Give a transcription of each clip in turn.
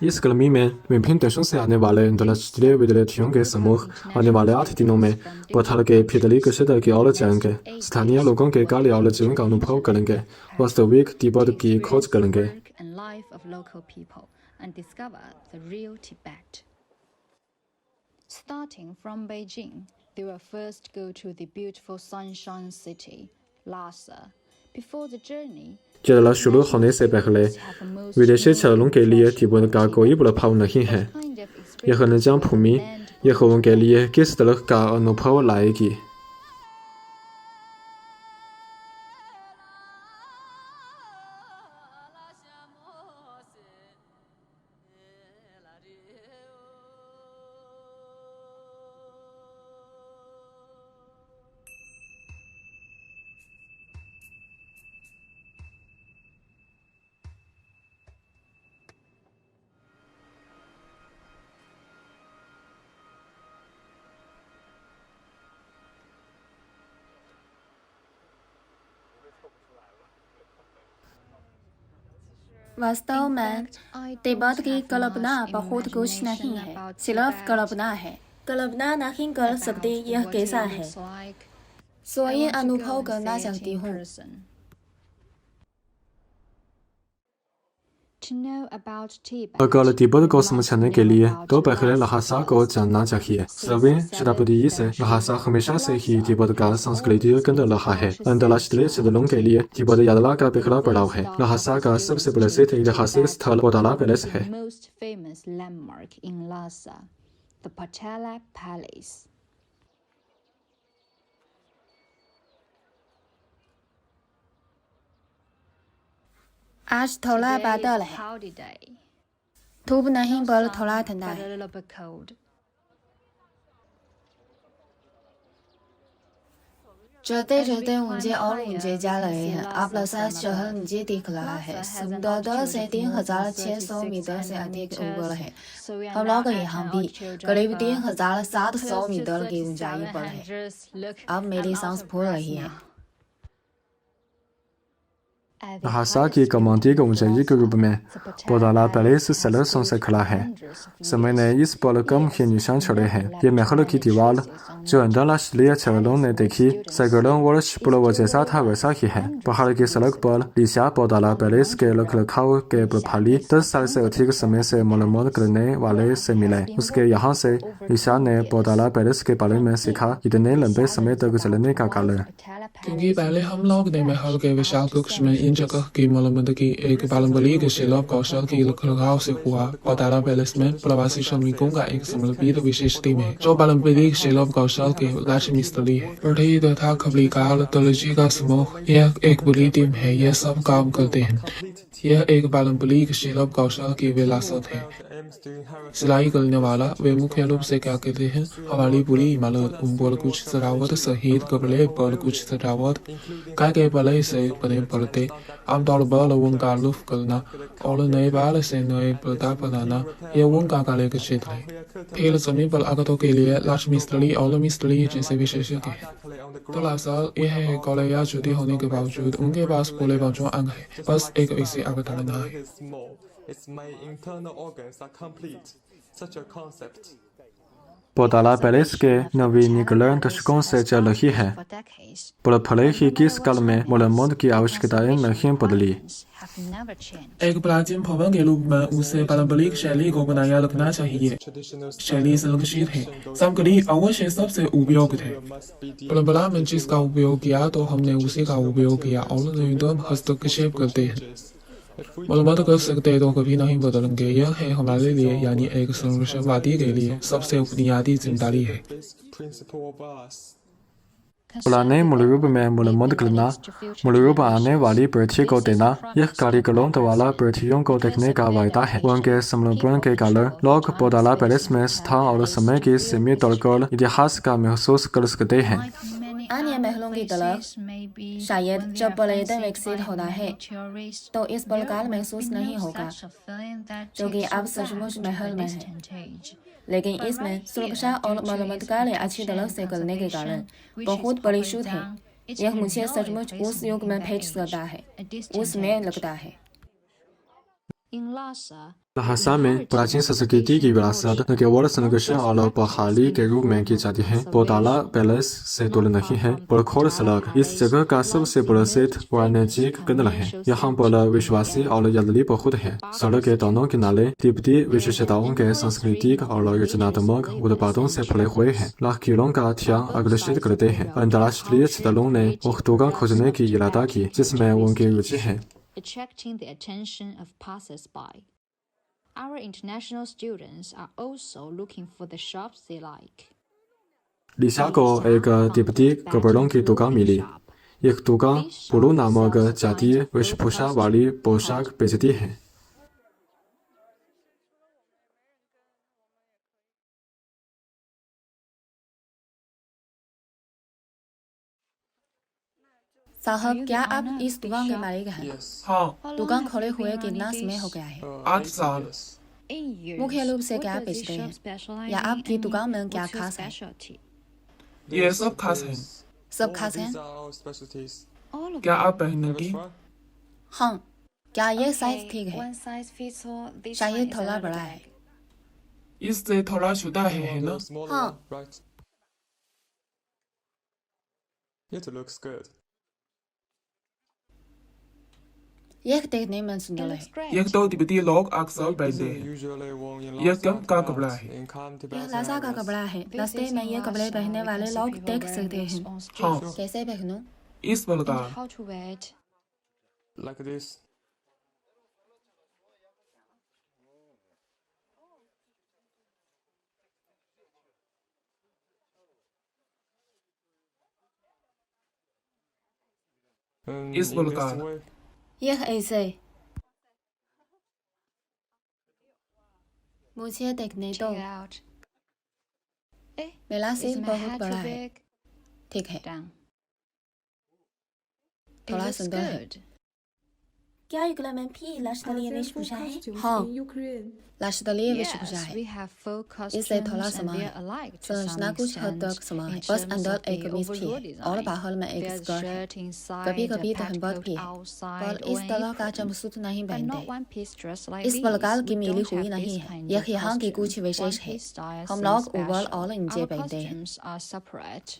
इस कलमी में विभिन्न देशों से आने वाले अंतर्राष्ट्रीय विद्यार्थियों के समूह आने वाले 8 दिनों में पथल के फिदली कशद की ओर जाएंगे, स्थानीय लोगों के कार्य और जीवन का अनुभव करेंगे, वास्तविक तिब्बत की खोज करेंगे। Starting from Beijing, they will first go to the beautiful sunshine city, Lhasa. Before the journey, जल शुरू होने से पहले विदेशी छात्रों के लिए तिब्बत का कोई प्रभाव नहीं है। यह निजाम भूमि यह उनके लिए किस तरह का अनुभव लाएगी। वास्तव में तिब्बत की कल्पना बहुत कुछ नहीं है, सिर्फ कल्पना है। कल्पना नहीं कर सकती यह कैसा है, स्वयं अनुभव करना चाहती हूँ। अगर तिब्बत को समझने के लिए तो पहले लहासा को जानना चाहिए। सभी शताब्दी से लहासा हमेशा से ही तिब्बत का संस्कृति केंद्र रहा है। अंतर्राष्ट्रीय छात्रों के लिए तिब्बत यात्रा का पहला पड़ाव है। लहासा का सबसे प्रसिद्ध ऐतिहासिक स्थल पोदाला पैलेस है। आज थोड़ा बादल है, धूप नहीं पर थोड़ा ठंडा है। चलते चलते ऊंचे और ऊंचे जा रहे हैं। अब लसा शहर नीचे दिख रहा है। समुद्र से 3600 मीटर से अधिक ऊपर है। हम लोग यहाँ भी करीब 3700 मीटर की ऊंचाई पर है। अब मेरी सांस फूल रही है। लहासा की कमांडी के ऊंचाई के रूप में पोदाला पैलेस सलसों से खड़ा है। समय ने इस पर कम ही निशान छोड़े हैं। ये महल की दीवार जो अंतर्राष्ट्रीय छात्रों ने देखी सैकड़ों वर्ष पूर्व जैसा था वैसा ही है। पहाड़ की सड़क पर लिशा पोदाला पैलेस के रखरखाव के प्रभारी 10 साल से अधिक समय से मरम्मत करने वाले से मिले। उसके यहाँ से लिशा ने पोदाला पैलेस के बारे में सीखा, इतने लंबे समय तक चलने का कारण। क्योंकि पहले हम लोग ने महल के विशाल कक्ष में इन जगह की मरम्मत की एक पारंपरिक शिल्प कौशल की रखरखाव से हुआ। पोदाला पैलेस में प्रवासी श्रमिकों का एक समर्पित विशेष टीम है जो पारंपरिक शिल्प कौशल के राजमिस्त्री है। पढ़ई तथा खबरीकार दर्जी का समूह यह एक बड़ी टीम है। यह सब काम करते हैं। यह एक पारंपरिक शिल्प कौशल की विरासत है। सिलाई करने वाला वे मुख्य रूप से क्या कहते हैं, हमारी पूरी इमारत ऊपर कुछ सजावट सहित कपड़े पर कुछ सजावट काय के पले से बने पड़ते आमतौर पर उनका लुफ करना और नए बाल से नए पर्दा बनाना यह उनका कार्य क्षेत्र है। फिर जमीन पर आगतों के लिए राजमिस्त्री और मिस्त्री जैसे विशेषज्ञ हैं। तो दरअसल यह कॉलेज छुट्टी होने के बावजूद उनके पास पूरे 5 अंग है। बस एक ऐसी अवधारणा है। पोदाला पैलेस के नवीनीकरण दशकों से चल रही है, पर भले ही किस काल में मरम्मत की आवश्यकताएं नहीं बदली। एक प्राचीन भवन के रूप में उसे पारंपरिक शैली को बनाया रखना चाहिए। शैली संरक्षित है, सामग्री अवश्य सबसे उपयोग थे। परंपरा में जिसका उपयोग किया तो हमने उसी का उपयोग किया और न्यूनतम हस्तक्षेप करते हैं। मरम्मत कर सकते तो कभी नहीं बदलेंगे। यह है हमारे लिए यानी एक संरक्षणवादी के लिए सबसे बुनियादी जिम्मेदारी है। पुराने मूल्यों में मरम्मत करना, मूल्यों पर आने वाली पृथ्वी को देना, यह कारीगरों द्वारा पृथ्वियों को देखने का वायदा है। उनके समर्पण के कारण लोग पोदाला पैलेस में स्थान और समय की सीमित तोड़कर इतिहास का महसूस कर सकते हैं। अन्य महलों की तरह शायद जब पर्यटन विकसित होता है तो इस प्रकार महसूस नहीं होगा, जो कि अब सचमुच महल में है। लेकिन इसमें सुरक्षा और मरम्मत कार्य अच्छी तरह से करने के कारण बहुत बड़ी छूट है। यह मुझे सचमुच उस युग में भेज सकता है, उसमें लगता है। लहासा में प्राचीन संस्कृति की विरासत न केवल संघर्ष और बहाली के रूप में की जाती है। पोदाला पैलेस से दूर नहीं है। बड़खोर सड़क इस जगह का सबसे प्रसिद्ध वाणिज्यिक केंद्र है। यहाँ पर विश्वासी और यात्री बहुत है। सड़क के दोनों किनारे तिब्बती विशेषताओं के सांस्कृतिक और रचनात्मक उत्पादों से फैले हुए हैं। लाख कीड़ों का ध्यान आकर्षित करते हैं। अंतर्राष्ट्रीय दलों ने उख्तुगा खोजने की इरादा की, जिसमें उनकी रुचि है। Attracting the attention of passers-by. Our international students are also looking for the shops they like. Lisha को एक तिब्बती कपड़ों की दुकान मिली। एक दुकान पुलू नामक जातीय वेशभूषा वाली पोशाक बेचती है। साहब, क्या आप इस दुकान के मालिक हैं? हाँ, दुकान खोले हुए कितना समय हो गया है? 8 साल। मुख्य रूप से क्या बेचते हैं, या आपकी दुकान में क्या खास है? ये सब खास है। सब खास है? क्या आप पहनेंगी? हाँ। क्या ये साइज ठीक है? शायद थोड़ा बड़ा है। इससे थोड़ा छोटा है ना? हाँ। It looks good. यह देखने में सुंदर है। यह तो तिब्बती लोग अक्सर पहनते हैं। Usually worn in यह Lhasa कम का but कपड़ा है। in Kham यह Tibet लासा का कपड़ा है। रास्ते में ये कपड़े पहनने वाले लोग देख सकते हैं। हाँ, कैसे पहनूं? इस प्रकार। How to wear it? like this. And इस in this प्रकार। way. यह ऐसे। मुझे देखने दो। Check it out. मेरा Is सिर my बहुत head बड़ा too है। big? ठीक है। Down. It थोड़ा looks सुंदर है। good. क्या यूक्रेन भी राष्ट्रीय वेशभूषा है? costumes हाँ, in Ukraine. राष्ट्रीय वेशभूषा Yes, है। we have full इससे थोड़ा costumes and समान they है। are alike to some संरचना कुछ हद extent तक समान है। in बस terms अंदर of एक the कमीज भी overall है और design. बाहर में एक There's स्कर्ट है। shirt inside, कभी-कभी a तहमत petticoat भी है, outside, पर or इस तरह का anything. जंपसूट नहीं But not पहनते। one-piece dress like इस these. प्रकार की We मिली don't हुई have नहीं this है। kind यह of यहाँ की costume. कुछ विशेष है। One-piece style हम seems लोग ऊपर special. और नीचे Our पहनते हैं। costumes are separate.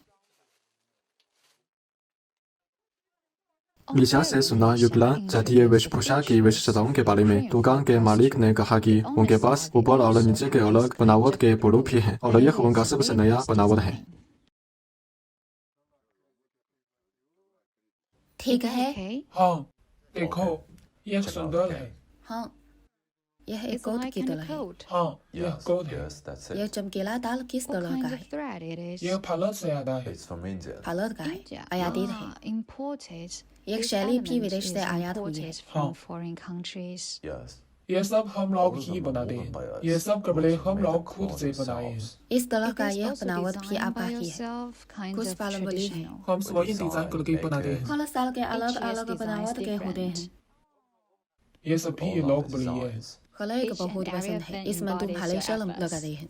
लिशा से सुना युगला जातीय वेशभूषा की विशेषताओं के बारे में। दुकान के मालिक ने कहा कि उनके पास ऊपर और नीचे के अलग बनावट के पुलू भी हैं और यह उनका सबसे नया बनावट है। ठीक है। Okay. हाँ, देखो, यह सुंदर है। हाँ, यह एक It's कोट like की in a तरह है। coat. हाँ, यह कोट है। Yes, that's यह it. चमकीला दाल किस What तरह kind का of है? thread it is? यह भारत से आता है। It's from India. भारत का है, India. आयातित है। Imported. यह This शैली भी element विदेश is से आयात हुई है। imported from हाँ। foreign countries. Yes. ये सब हम लोग ही बनाते हैं। ये सब कपड़े हम लोग खुद से बनाए हैं। इस तरह It का is यह also बनावट भी designed आपका by ही है। yourself, kind कुछ of पारंपरिक है। traditional. हम स्वयं डिजाइन करके बनाते हैं। हर साल के अलग Each year's अलग design is बनावट के होते हैं। different. ये सभी All लोग our बड़ी है। designs. हर एक Each and बहुत every पसंद of है। them इसमें तुम embodies भाले your शर्म efforts. लगाते हैं।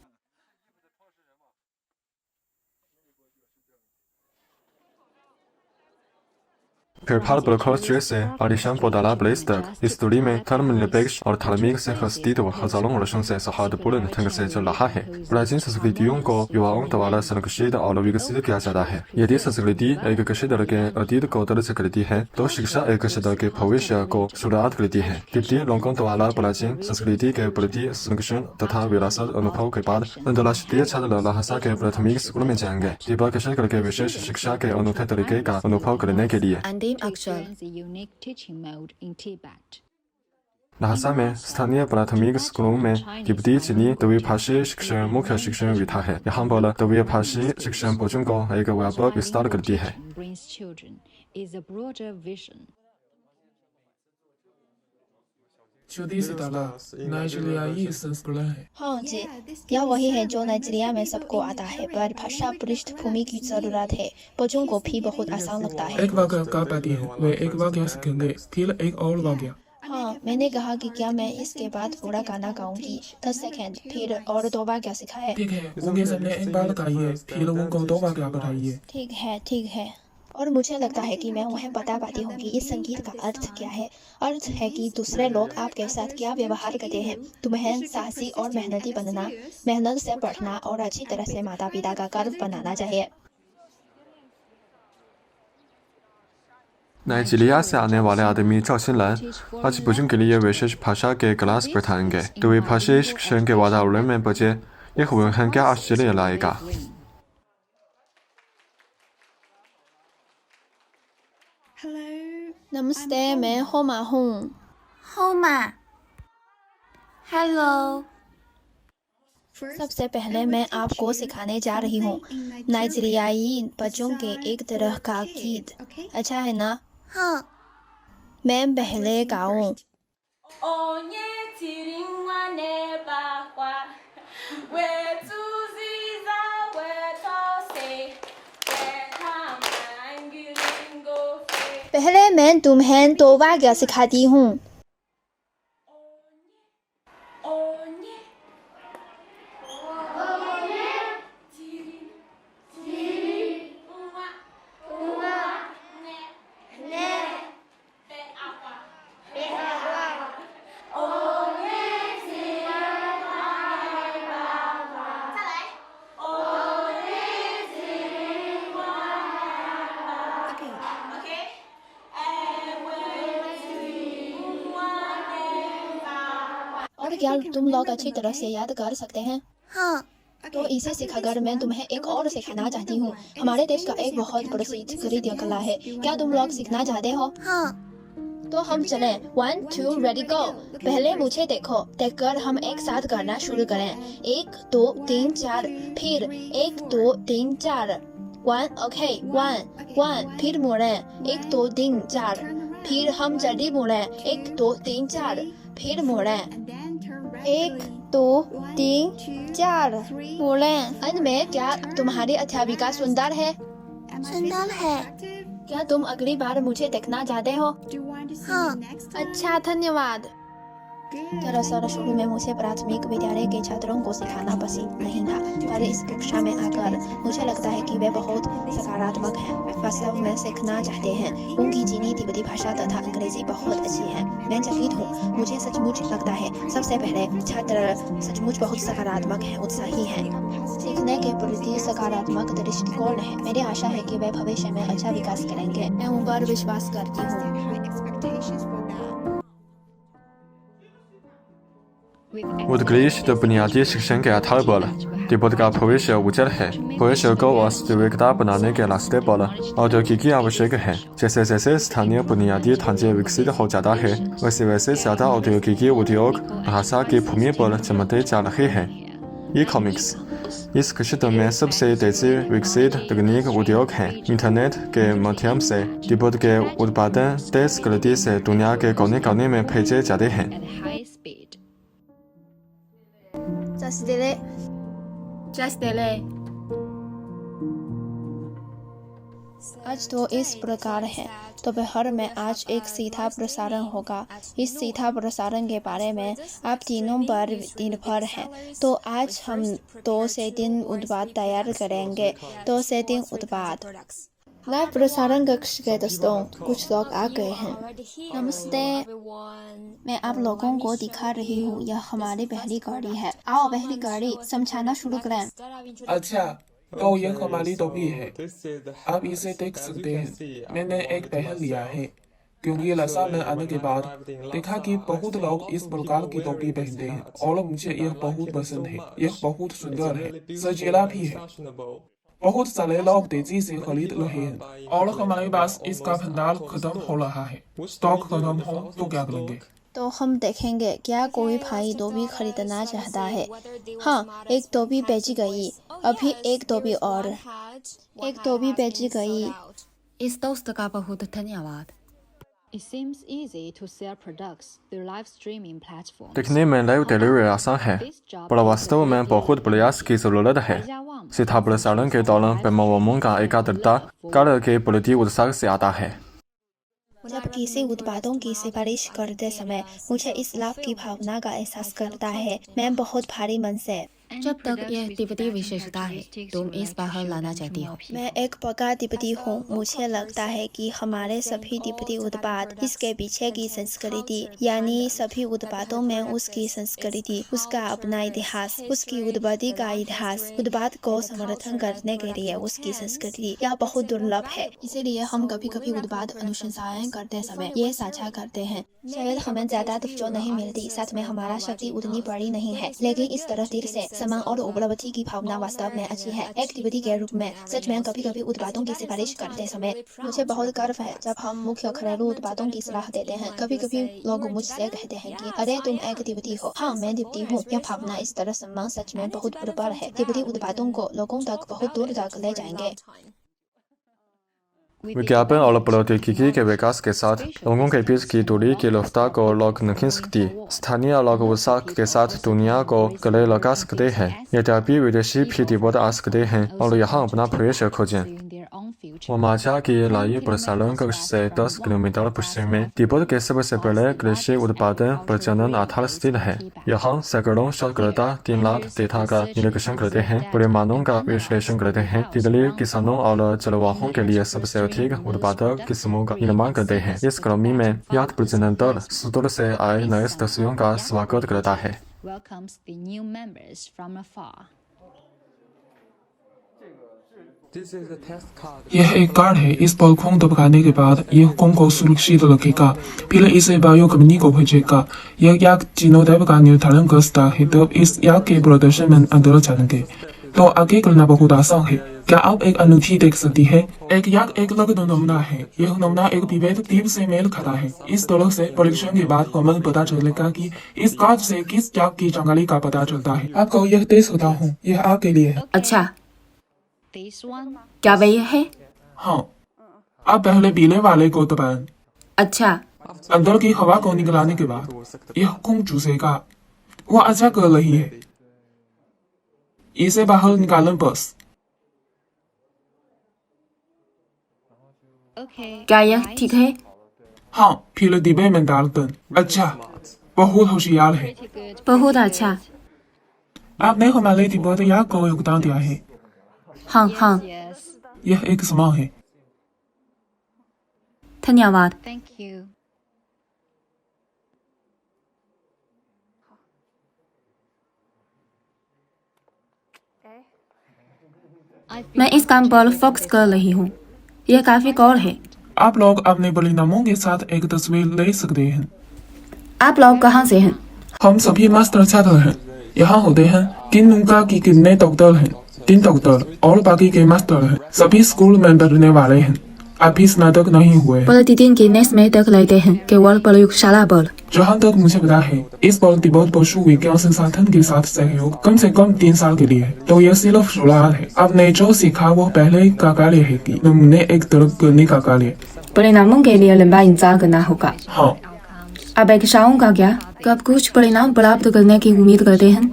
फिर ब्लॉकहोस्ट्रेस से आलिशान पोदाला ब्लेस तक इस दूरी में धर्मनिरपेक्ष और धार्मिक से हस्तित्व हजारों वर्षों से सौहार्दपूर्ण ढंग से चल रहा है। प्राचीन संस्कृतियों को युवाओं द्वारा संरक्षित और विकसित किया जाता है। यदि संस्कृति एक क्षेत्र के अतीत को दर्ज करती है तो शिक्षा एक क्षेत्र के भविष्य को शुरुआत करती है। तिब्बती लोगों द्वारा प्राचीन संस्कृति के प्रति संरक्षण तथा विरासत अनुभव के बाद अंतर्राष्ट्रीय छात्र लहासा के प्राथमिक स्कूल में जाएंगे तिब्बत के क्षेत्र के विशेष शिक्षा के अनूठे तरीके का अनुभव करने के लिए। अंतिम To अक्षर experience a unique teaching mode in Tibet. Lhasa में स्थानीय प्राथमिक स्कूलों में तिब्बती चीनी द्विभाषी शिक्षण मुख्य शिक्षण विधा है। यहाँ पर द्विभाषी शिक्षण बच्चों को एक व्यापक विस्तार करती है। Brings children is a broader vision. छोटी सी ताला नाइजीरियाई संस्करण है। हाँ जी, यह वही है जो नाइजीरिया में सबको आता है, पर भाषा पृष्ठभूमि की जरूरत है। बच्चों को भी बहुत आसान लगता है। एक वाक्य का पाती है, वे एक वाक्य सीखेंगे, फिर एक और वाक्य। हाँ, मैंने कहा कि क्या मैं इसके बाद पूरा गाना गाऊंगी। 10 सेकंड, फिर और 2 वाक्य सिखाए। ठीक है, उनके सामने एक बार गाइए, फिर उनको 2 वाक्य बताइए। ठीक है, ठीक है। और मुझे लगता है कि मैं उन्हें बता पाती हूँ कि इस संगीत का अर्थ क्या है। अर्थ है कि दूसरे लोग आपके साथ क्या व्यवहार करते हैं। तुम्हें साहसी और मेहनती बनना, मेहनत से पढ़ना और अच्छी तरह से माता पिता का गर्व बनाना चाहिए। 奈及利亚से आने वाले आदमी赵新兰आज भोजन के लिए विशेष भाषा के क्लास बैठाएंगे। तो वे भाषा शिक्षण के वातावरण में बचे यह उन्हें क्या आश्चर्य लाएगा। नमस्ते, मैं होमा हूँ। होमा हेलो। सबसे पहले मैं आपको सिखाने जा रही हूँ नाइजीरियाई बच्चों के एक तरह का गीत। अच्छा है ना? हाँ। मैं पहले गाऊँ। पहले मैं तुम्हें तोबा क्या सिखाती हूँ। और क्या तुम लोग अच्छी तरह से याद कर सकते हैं? हाँ। तो इसे सिखाकर मैं तुम्हें एक और सिखाना चाहती हूँ। हमारे देश का एक बहुत प्रसिद्ध नृत्य कला है। क्या तुम लोग सीखना चाहते हो? हाँ। तो हम चलें। 1 2 रेडी गो। पहले मुझे देखो, देखकर हम एक साथ करना शुरू करें। 1 2 3 4। फिर 1 2 3 4। 1 ओके 1 1। फिर मुड़े 1 2 3 4। फिर हम जल्दी मुड़े 1 2 3 4। फिर मुड़े 1 2 3 4 मुड़े। अंत में क्या तुम्हारी अध्यापिका सुंदर है? सुंदर है। क्या तुम अगली बार मुझे देखना चाहते हो? हाँ। अच्छा, धन्यवाद। दरअसल शुरू में मुझे प्राथमिक विद्यालय के छात्रों को सिखाना पसंद नहीं था, पर इस कक्षा में आकर मुझे लगता है कि वे बहुत सकारात्मक हैं। वास्तव में सीखना चाहते हैं। उनकी चीनी तिब्बती भाषा तथा अंग्रेजी बहुत अच्छी है। मैं चकित हूँ। मुझे सचमुच लगता है सबसे पहले छात्र सचमुच बहुत सकारात्मक है, उत्साही है, सीखने के प्रति सकारात्मक दृष्टिकोण है। मेरी आशा है कि वे भविष्य में अच्छा विकास करेंगे। मैं उन पर विश्वास करती हूँ।我的历史的बुनियादी शिक्षण के आधार पर तिब्बत का भविष्य उज्जवल है। भविष्य को वास्तविकता बनाने के रास्ते पर औद्योगिकी आवश्यक है। जैसे जैसे स्थानीय बुनियादी ढांचे विकसित हो जाता है, वैसे वैसे ज्यादा औद्योगिकी उद्योग भाषा की भूमि पर जमते जा रहे हैं। ई-कॉमिक्स इस क्षेत्र में सबसे तेजी विकसित तकनीक उद्योग है। इंटरनेट के माध्यम से तिब्बत के उत्पादन तेज गति से दुनिया के कोने कोने में भेजे जाते हैं। Just delay। आज तो इस प्रकार है। दोपहर में आज एक सीधा प्रसारण होगा। इस सीधा प्रसारण के बारे में आप तीनों पर निर्भर हैं। तो आज हम 2 से 3 उत्पाद तैयार करेंगे। 2 से 3 उत्पाद। लाइव प्रसारण कक्ष के दोस्तों, कुछ लोग आ गए हैं। नमस्ते, मैं आप लोगों को दिखा रही हूँ। यह हमारी पहली गाड़ी है। आओ पहली गाड़ी समझाना शुरू करें। अच्छा, तो यह हमारी टोपी है। आप इसे देख सकते हैं। मैंने एक पहन लिया है क्योंकि लसा में आने के बाद देखा कि बहुत लोग इस प्रकार की टोपी पहनते हैं और मुझे यह बहुत पसंद है। यह बहुत सुंदर है, सजीला भी है। बहुत सारे लोग तेजी से खरीद रहे हैं और हमारे पास इसका भंडार खत्म हो रहा है। स्टॉक खत्म हो तो क्या करेंगे? तो हम देखेंगे क्या कोई भाई टोपी खरीदना चाहता है। हाँ, एक टोपी बेची गई। अभी एक टोपी और। एक टोपी बेची गई। इस दोस्त का बहुत धन्यवाद। It seems easy to sell products through live streaming platforms. देखने में लाइव डिलीवरी आसान है, पर वास्तव में बहुत प्रयास की जरूरत है। सीधा प्रसारण के दौरान प्रेमों का एकाग्रता कार्य के प्रति उत्साह से आता है। जब किसी उत्पादों की सिफारिश करते समय मुझे इस लाभ की भावना का एहसास करता है। मैं बहुत भारी मन से जब तक यह तिब्बती विशेषता है तुम इस बाहर लाना चाहती हो। मैं एक पक्का तिब्बती हूँ। मुझे लगता है कि हमारे सभी तिब्बती उत्पाद इसके पीछे की संस्कृति, यानी सभी उत्पादों में उसकी संस्कृति, उसका अपना इतिहास, उसकी उत्पत्ति का इतिहास, उत्पाद को समर्थन करने के लिए उसकी संस्कृति, यह बहुत दुर्लभ है। इसीलिए हम कभी कभी उत्पाद अनुशंसाएं करते समय ये साझा करते हैं। शायद हमें ज्यादा तवज्जो नहीं मिलती, साथ में हमारा शक्ति उतनी बड़ी नहीं है, लेकिन इस तरह दिल से सम्मान और उपलब्धि की भावना वास्तव में अच्छी है। एक तिब्बती के रूप में सच में कभी कभी उत्पादों की सिफारिश करते समय मुझे बहुत गर्व है जब हम मुख्य घरेलू उत्पादों की सलाह देते हैं। कभी कभी लोग मुझसे कहते हैं कि अरे तुम एक तिब्बती हो। हाँ, मैं तिब्बती हूँ। यह भावना, इस तरह सम्मान सच में बहुत प्रबल है। तिब्बती उत्पादों को लोगों तक बहुत दूर तक ले जाएंगे। विज्ञापन और प्रौद्योगिकी के विकास के साथ लोगों के बीच की दूरी की रफ्तार को रोक नहीं सकती। स्थानीय लोग उत्साह के साथ दुनिया को गले लगा सकते हैं। यद्यपि विदेशी भी तिब्बत आ सकते हैं और यहाँ अपना भविष्य खोजें। वामाचा की लाई प्रसारण कक्ष से 10 किलोमीटर पश्चिम में तिब्बत के सबसे बड़े कृषि उत्पादन प्रजनन आधार स्थित है। यहाँ सैकड़ों शोधकर्ता 3 लाख डेटा का निरीक्षण करते हैं, परिमाणों का विश्लेषण करते हैं, तितली किसानों और जलवाहों के लिए सबसे अधिक उत्पादक किस्मों का निर्माण करते हैं। इस क्रम में यह प्रजनन दल सुदूर से आए नए सदस्यों का स्वागत करता है। This is a test card. यह एक कार्ड है। इस पर खून दबकाने के बाद यह खून को सुरक्षित रखेगा, फिर इसे बायो कंपनी को भेजेगा। यह याक जीनोटाइप का निर्धारण कर सकता है, तब इस याक के प्रदर्शन में अंदर जाएंगे। तो आगे करना बहुत आसान है। क्या आप एक अनूठी देख सकती है? एक याक एक लगन नमूना है। यह नमूना एक विभेद द्वीप से मेल खाता है। इस तरह से परीक्षण के बाद हमें पता चलेगा कि इस कार्ड से किस याक की जंगली का पता चलता है। आपको यह दे सकता हूँ, यह आपके लिए है। अच्छा, क्या वही है? हाँ, आप पहले पीले वाले को दबाएं। अच्छा, अंदर की हवा को निकालने के बाद यह खून चूसेगा। वह अच्छा कर रही है। इसे बाहर निकालें बस। क्या यह ठीक है? हाँ, फिर डिब्बे में डाल दें। अच्छा, बहुत होशियार है। बहुत अच्छा। आपने हमारे तिब्बत याक को योगदान दिया है। हाँ हाँ, यह एक सम्मान है। धन्यवाद। मैं इस काम पर फोकस कर रही हूँ। यह काफी कौर है। आप लोग अपने परिणामों के साथ एक तस्वीर ले सकते हैं। आप लोग कहाँ से हैं? हम सभी मास्टर छात्र हैं। यहाँ होते हैं 3 नुका की कितने डॉक्टर हैं, 3 डॉक्टर और बाकी के मास्टर हैं। सभी स्कूल में पढ़ने वाले हैं। अभी स्नातक नहीं हुए। प्रतिदिन गिनेस में तक लेते हैं केवल प्रयोगशाला पर। जहाँ तक मुझे पता है, इस पर तिब्बत पशु विज्ञान संसाधन के साथ सहयोग कम से कम 3 साल के लिए है। तो यह सिर्फ शुरुआत है। आपने जो सीखा वो पहले का कार्य है कि नमूने एक तरफ करने का कार्य। परिणामों के लिए लंबा इंतजार करना होगा। हाँ। अपेक्षाओं का क्या? कब कुछ परिणाम प्राप्त करने की उम्मीद करते हैं?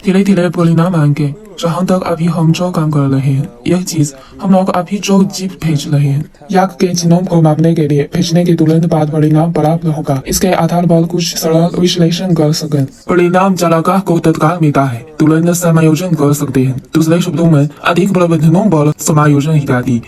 धीरे धीरे परिणाम आएंगे। जहाँ तक अभी हम जो काम कर रहे हैं, यह चीज हम लोग अभी जो जीव भेज रहे हैं, याक के जीनोम को मापने के लिए भेजने के तुरंत बाद परिणाम प्राप्त होगा। इसके आधार पर कुछ सरल विश्लेषण कर सकें। परिणाम चारागाह को तत्काल मिलता है, तुरंत समायोजन कर सकते हैं। दूसरे शब्दों में अधिक प्रबंधनों पर समायोजन इत्यादि।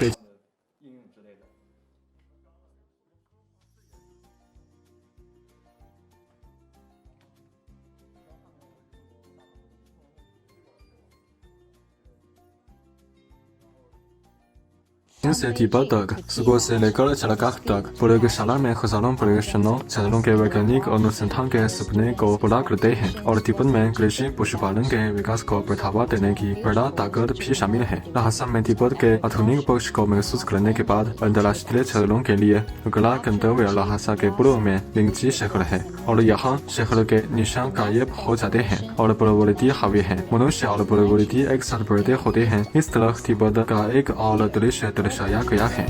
चीन से तिब्बत तक, सुगो से लेकर चारागाह तक, प्रयोगशाला में हजारों प्रयोगशालाओं छात्रों के वैज्ञानिक अनुसंधान के सपने को पूरा करते हैं और तिब्बत में कृषि पशुपालन के विकास को बढ़ावा देने की बड़ा ताकत भी शामिल है। लहासा में तिब्बत के आधुनिक पक्ष को महसूस करने के बाद अंतर्राष्ट्रीय छात्रों के लिए अगला गंतव्य लहासा के पूर्व में लिंगजी शहर है और यहाँ शहर के निशान गायब हो जाते हैं और प्रवृत्ति हावी है। मनुष्य और प्रवृत्ति एक साथ बढ़ते होते हैं। इस तरह तिब्बत का एक और दृश्य दर्शाया गया है।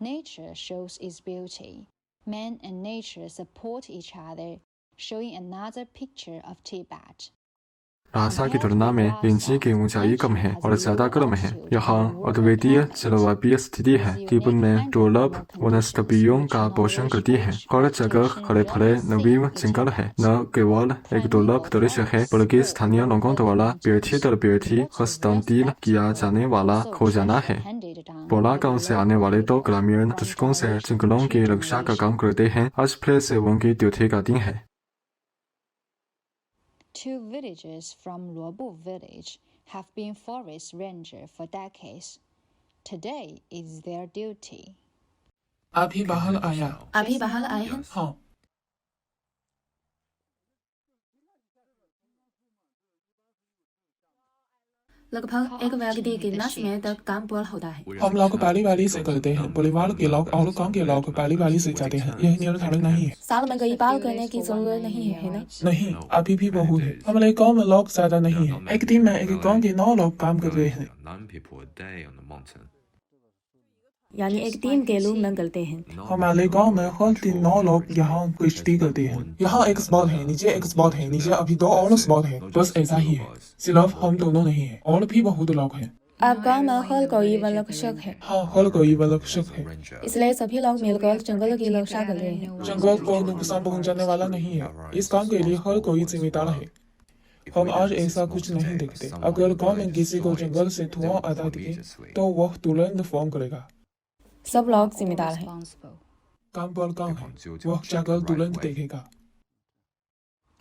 Nature shows its beauty. Man and nature support each other, showing another picture of Tibet. रासा की तुलना में लिंची की ऊंचाई कम है और ज्यादा गर्म है। यहाँ अद्वितीय जलवायु स्थिति है। टिबन में दुर्लभ वनस्पतियों का पोषण करती है। हर जगह हरे भरे नवीन जंगल है। न केवल एक दुर्लभ दृश्य है बल्कि स्थानीय लोगों द्वारा पीढ़ी दर पीढ़ी हस्तांतरित किया जाने वाला खजाना है। बोला गांव से आने वाले दो ग्रामीण दशकों से जंगलों की रक्षा का काम करते हैं। आज फिर से उनकी ड्यूटी का दिन है। Two villagers from Luobu village have been forest ranger for decades. Today is their duty. अभी बाहर आया। अभी बाहर आए हैं। हाँ। लगभग एक व्यक्ति कितना समय तक काम पूरा होता है? हम लोग बारी से करते हैं। परिवार के लोग और गांव के लोग बारी से जाते हैं। यह निर्धारण नहीं है। साल में कई बार करने की जरूरत नहीं है ना? नहीं, अभी भी बहुत है। हमारे गांव में लोग ज्यादा नहीं है। एक दिन में एक गांव के 9 लोग काम कर रहे हैं। यानी एक टीम के रूप में करते हैं। हमारे गांव में हर दिन 9 लोग यहाँ कुश्ती करते हैं। यहाँ एक स्पॉट है, नीचे एक स्पॉट है, नीचे अभी 2 और स्पॉट है। बस ऐसा ही है। सिर्फ हम दोनों नहीं है, और भी बहुत लोग हैं। आप गांव में हर कोई वनरक्षक है। हाँ, हर कोई वनरक्षक है। इसलिए सभी लोग मिलकर जंगल की रक्षा कर रहे हैं। जंगल को नुकसान पहुँचाने वाला नहीं है। इस काम के लिए हर कोई जिम्मेदार है। हम आज ऐसा कुछ नहीं देखते। अगर गांव में किसी को जंगल से धुआं आता दिखे तो वह तुरंत फोन करेगा। सब लोग जिम्मेदार हैं। काम पर काम है, वह जाकर तुरंत देखेगा।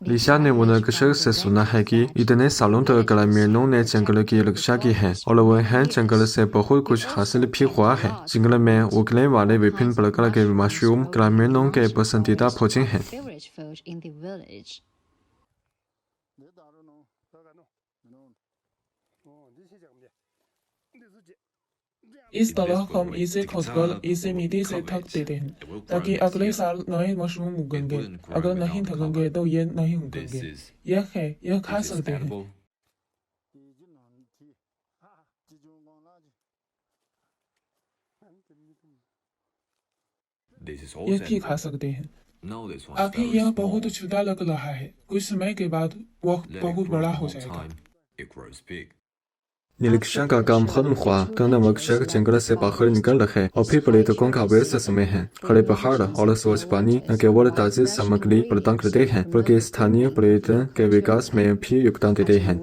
लिशा ने वनरक्षक से सुना है कि इतने सालों तक ग्रामीणों ने जंगल की रक्षा की है और वह जंगल से बहुत कुछ हासिल भी हुआ है। जंगल में उगने वाले विभिन्न प्रकार के मशरूम ग्रामीणों के पसंदीदा भोजन हैं। इस तरह हम इसे खोदकर इसे मिट्टी से ढक देते हैं ताकि अगले साल नए मशरूम उगेंगे। अगर नहीं ढकेंगे तो ये नहीं उगेंगे। यह खा सकते हैं। ये भी खा सकते हैं। अभी यह बहुत छोटा लग रहा है। कुछ समय के बाद वह बहुत बड़ा हो जाएगा। निरीक्षण का काम खत्म हुआ। वनरक्षक जंगल से बाहर निकल रहे और फिर पर्यटकों का व्यस्त समय है। हरे पहाड़ और स्वच्छ पानी न केवल ताजी सामग्री प्रदान करते हैं बल्कि स्थानीय पर्यटन के विकास में भी योगदान देते हैं।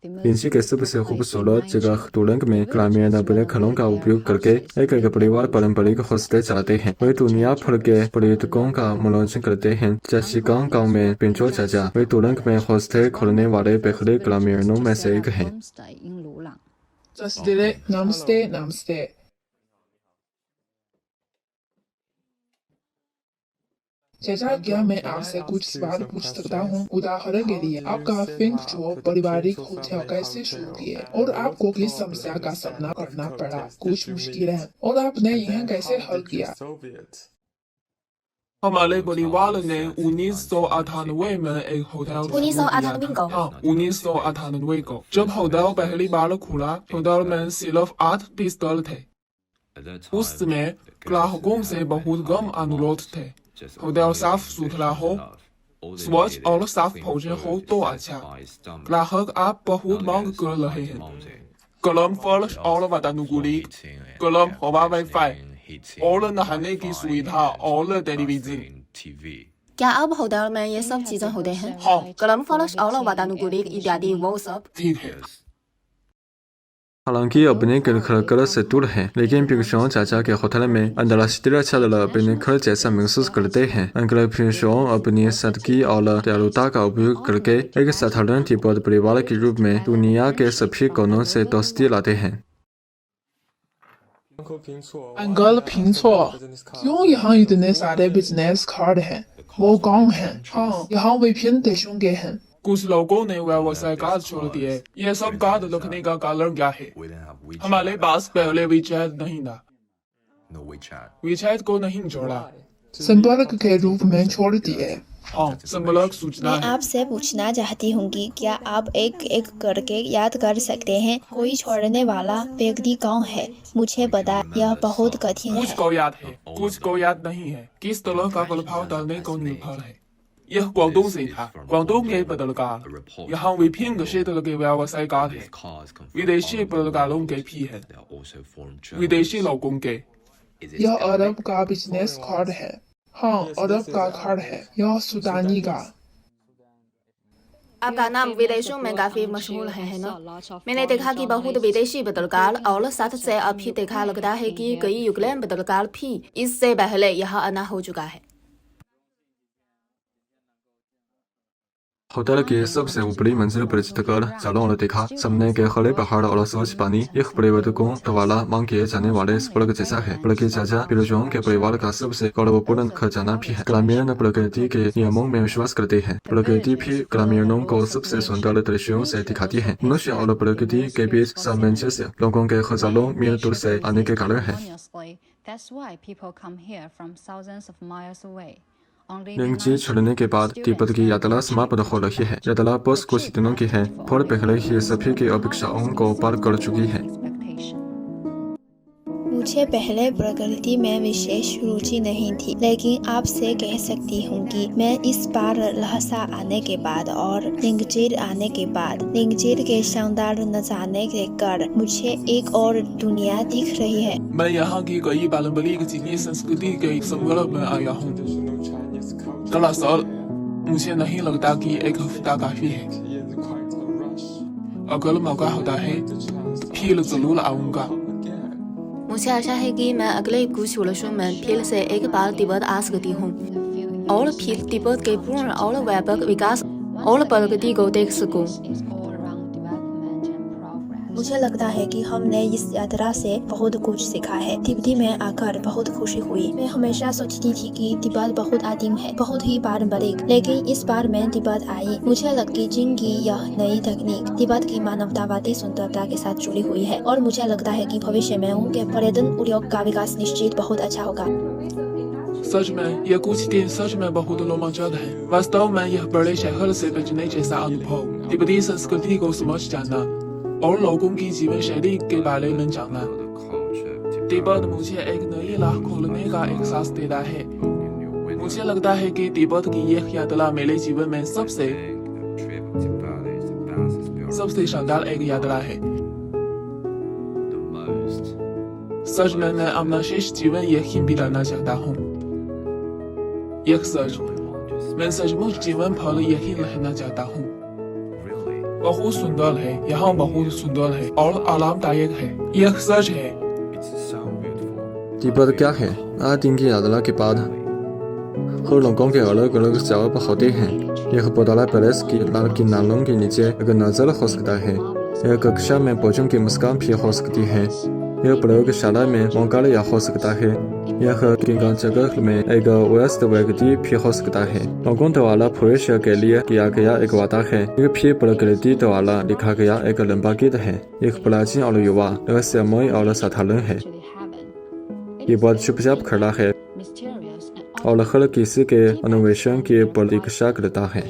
लिंची के सबसे खूबसूरत जगह तुरंग में ग्रामीण अपने घरों का उपयोग करके एक परिवार पारंपरिक होस्टेल चलाते हैं। वे दुनिया भर के पर्यटकों का मनोरंजन करते हैं। जाशीगांव गांव में पिंचो चाचा वे तुरंग में होस्टेल खोलने वाले पहले ग्रामीणों में से एक हैं। नमस्ते। चाचा, क्या मैं आपसे कुछ सवाल पूछ सकता हूँ? उदाहरण के लिए, आपका फिंगचुओ पारिवारिक होटल कैसे शुरू किए और आपको किस समस्या का सामना करना पड़ा? कुछ मुश्किलें और आपने यह कैसे हल किया? हमारे परिवार ने 1998 में एक होटल 1998 को जब होटल पहली बार खुला, होटल में सिर्फ 8 बिस्तर थे। उस समय ग्राहकों से बहुत कम अनुरोध थे। होटल साफ सुथरा हो, स्वच्छ और साफ भोजन हो तो अच्छा। ग्राहक आप बहुत मांग कर रहे हैं। गर्म फर्श और वातानुकूलित, गर्म हवा, वाईफाई और नहाने की सुविधा और टेलीविजन। क्या अब होटल में ये सब चीजें होते हैं? हाँ। गर्म फर्श और वातानुकूलित इत्यादि वो सब ठीक है। हालांकि अपने घर से दूर है, लेकिन पिंगशों चाचा के होटल में अंतर्राष्ट्रीय छात्र अपने घर जैसा महसूस करते हैं। अंकल पिंगशों अपनी सादगी और दयालुता का उपयोग करके एक साधारण तिब्बत परिवार के रूप में दुनिया के सभी कोनों से दोस्ती लाते हैं। अंकल पिंचो, क्यों यहाँ इतने सारे बिजनेस कार्ड हैं? वो कौन हैं? हाँ, यहाँ विभिन्न देशों के हैं। कुछ लोगों ने व्यवसाय कार्ड छोड़ दिए। यह सब कार्ड रखने का कारण क्या है? हमारे पास पहले WeChat नहीं था। WeChat को नहीं जोड़ा। संपर्क के रूप में छोड़ दिए। हाँ, संपर्क सूचना मैं आपसे पूछना चाहती हूँ कि क्या आप एक एक करके याद कर सकते हैं कोई छोड़ने वाला व्यक्ति कौन है? मुझे पता यह बहुत कठिन कुछ है। को याद है, कुछ को याद नहीं है। किस तरह का प्रभाव डालने को निर्भर है। यह क्वांगडोंग से था। क्वांगडोंग के पत्रकार यहाँ विभिन्न क्षेत्र के व्यवसाय है। विदेशी पत्रकारों के भी है, विदेशी लोगों के। यह अरब का बिजनेस कार्ड है। हाँ, अरब का कार्ड है। यह सूडानी का। आपका नाम विदेशों में काफी मशहूर है ना? मैंने देखा कि बहुत विदेशी पत्रकार और साथ से अभी देखा लगता है कि कई यूक्रेन पत्रकार भी इससे पहले यहाँ आना हो चुका है। होटल के सबसे ऊपरी मंजिल पर चढ़कर चारों ओर देखा। सामने के हरे पहाड़ और स्वच्छ पानी एक पर्यटकों द्वारा मांग किए जाने वाले स्वर्ग जैसा है। प्रकृति चाचा पिरोजोंग के परिवार का सबसे गौरवपूर्ण खजाना भी है। ग्रामीण प्रकृति के नियमों में विश्वास करते हैं। प्रकृति भी ग्रामीणों को सबसे सुंदर दृश्यों से दिखाती है। मनुष्य और प्रकृति के बीच सामंजस्य लोगों के हजारों मील दूर से आने के कारण है। निंगजी छोड़ने के बाद तिब्बत की यात्रा समाप्त हो रही है। यात्रा बस कुछ दिनों की है, और पहले ही सभी की अपेक्षाओं को पार कर चुकी है। मुझे पहले प्रकृति में विशेष रुचि नहीं थी, लेकिन आपसे कह सकती हूँ कि मैं इस बार लहसा आने के बाद और निंगजीर आने के बाद निंगजीर के शानदार नजारे देखकर मुझे एक और दुनिया दिख रही है। मैं यहाँ की कई पारंपरिक चीनी संस्कृति के संग्रह में आया हूँ। दरअसल मुझे नहीं लगता कि एक हफ्ता काफी है। अगर मौका होता है फिर जरूर आऊंगा। मुझे आशा है कि मैं अगले कुछ वर्षों में फिर से एक बार तिब्बत आ सकती हूँ और फिर तिब्बत के पूर्ण और व्यापक विकास और प्रगति को देख सकूं। मुझे लगता है कि हमने इस यात्रा से बहुत कुछ सीखा है। तिब्बत में आकर बहुत खुशी हुई। मैं हमेशा सोचती थी कि तिब्बत बहुत आदिम है, बहुत ही पारंपरिक, लेकिन इस बार मैं तिब्बत आई, मुझे लगी चीन की यह नई तकनीक तिब्बत की मानवतावादी सुंदरता के साथ जुड़ी हुई है और मुझे लगता है कि भविष्य में उनके पर्यटन उद्योग का विकास निश्चित बहुत अच्छा होगा। सच में यह कुछ दिन सच में बहुत रोमांचक है। वास्तव में यह बड़े शहर से बचने जैसा अनुभव, तिब्बती संस्कृति को समझ जाना और लोगों की जीवन शैली के बारे में जानना। तिब्बत मुझे एक नई राह खोलने का एहसास देता है। मुझे लगता है कि तिब्बत की यह यात्रा मेरे जीवन में सबसे शानदार एक यात्रा है। सच में मैं अपना शेष जीवन यही बिताना चाहता हूँ। यह सच, मैं सचमुच जीवन भर यही रहना चाहता हूँ। बहुत सुंदर है, यहाँ बहुत सुंदर है और आरामदायक है। यह सच है। तिब्बत क्या है? 8 दिन की यात्रा के बाद हर लोगों के अलग अलग जवाब होते हैं। यह पोदाला पैलेस की लाल किनारों के नीचे एक नजर हो सकता है। यह कक्षा में बच्चों की मुस्कान भी हो सकती है। यह प्रयोगशाला में मंगल हो सकता है। यह जगह में एक व्यस्त व्यक्ति भी हो सकता है। लोगों द्वारा भविष्य के लिए किया गया एक वादा है। यह भी प्रकृति द्वारा लिखा गया एक लंबा गीत है। एक प्राचीन और युवा, रहस्यमय और साधारण है। ये बहुत चुपचाप खड़ा है और हर किसी के अन्वेषण की प्रतीक्षा करता है।